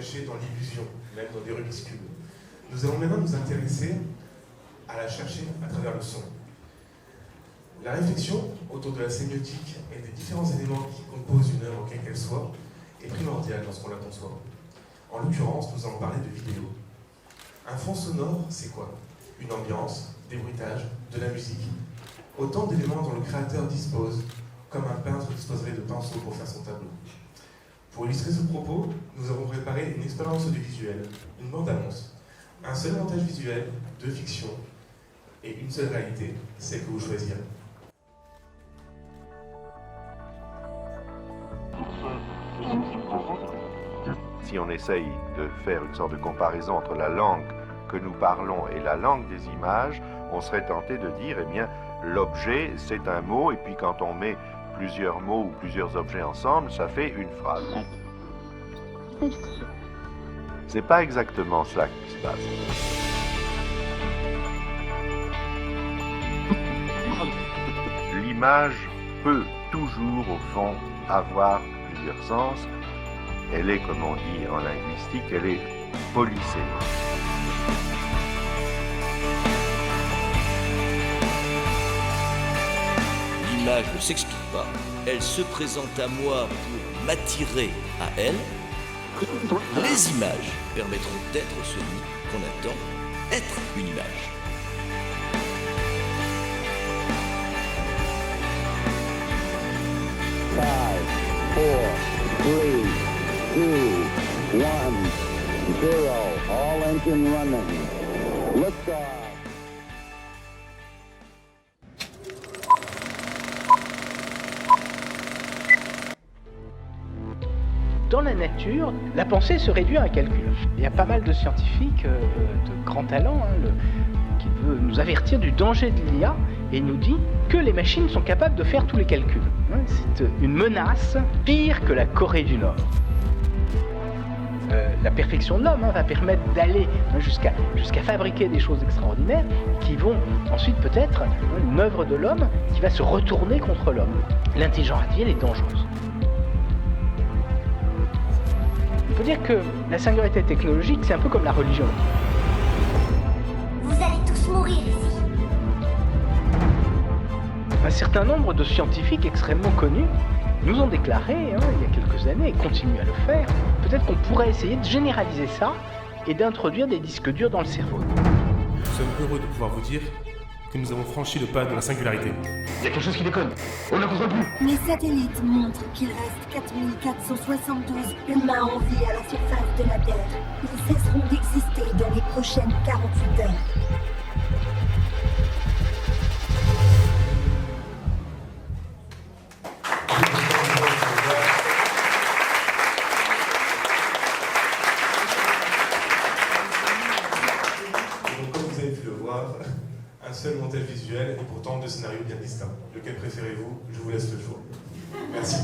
cachée dans l'illusion, même dans des Rubik's Cube. Nous allons maintenant nous intéresser à la chercher à travers le son. La réflexion autour de la sémiotique et des différents éléments qui composent une œuvre, quelle qu'elle soit, est primordiale lorsqu'on la conçoit. En l'occurrence, nous allons parler de vidéo. Un fond sonore, c'est quoi? Une ambiance, des bruitages, de la musique, autant d'éléments dont le créateur dispose, comme un peintre disposerait de pinceaux pour faire son tableau. Pour illustrer ce propos, nous avons préparé une expérience audiovisuelle, une bande-annonce, un seul montage visuel, deux fictions, et une seule réalité, celle que vous choisirez. Si on essaye de faire une sorte de comparaison entre la langue que nous parlons et la langue des images, on serait tenté de dire, eh bien, l'objet, c'est un mot, et puis quand on met plusieurs mots ou plusieurs objets ensemble, ça fait une phrase. C'est pas exactement cela qui se passe. L'image peut toujours, au fond, avoir plusieurs sens. Elle est, comme on dit en linguistique, elle est polysémique. L'image ne s'explique pas, elle se présente à moi pour m'attirer à elle. Les images permettront d'être celui qu'on attend être une image. Five, 4, 3, 2, 1, 0. All engine running. Liftoff. Dans la nature, la pensée se réduit à un calcul. Il y a pas mal de scientifiques de grand talent qui veulent nous avertir du danger de l'IA et nous dit que les machines sont capables de faire tous les calculs. C'est une menace pire que la Corée du Nord. La perfection de l'homme va permettre d'aller jusqu'à fabriquer des choses extraordinaires qui vont ensuite peut-être une œuvre de l'homme qui va se retourner contre l'homme. L'intelligence artificielle est dangereuse. Il faut dire que la singularité technologique, c'est un peu comme la religion. Vous allez tous mourir ici. Un certain nombre de scientifiques extrêmement connus nous ont déclaré, il y a quelques années, et continuent à le faire, peut-être qu'on pourrait essayer de généraliser ça et d'introduire des disques durs dans le cerveau. Nous sommes heureux de pouvoir vous dire que nous avons franchi le pas de la singularité. Il y a quelque chose qui déconne. On ne la contrôle plus. Les satellites montrent qu'il reste 4472 humains en vie à la surface de la Terre. Ils cesseront d'exister dans les prochaines 48 heures. Un seul montage visuel et pourtant deux scénarios bien distincts. Lequel préférez-vous? Je vous laisse le choix. Merci.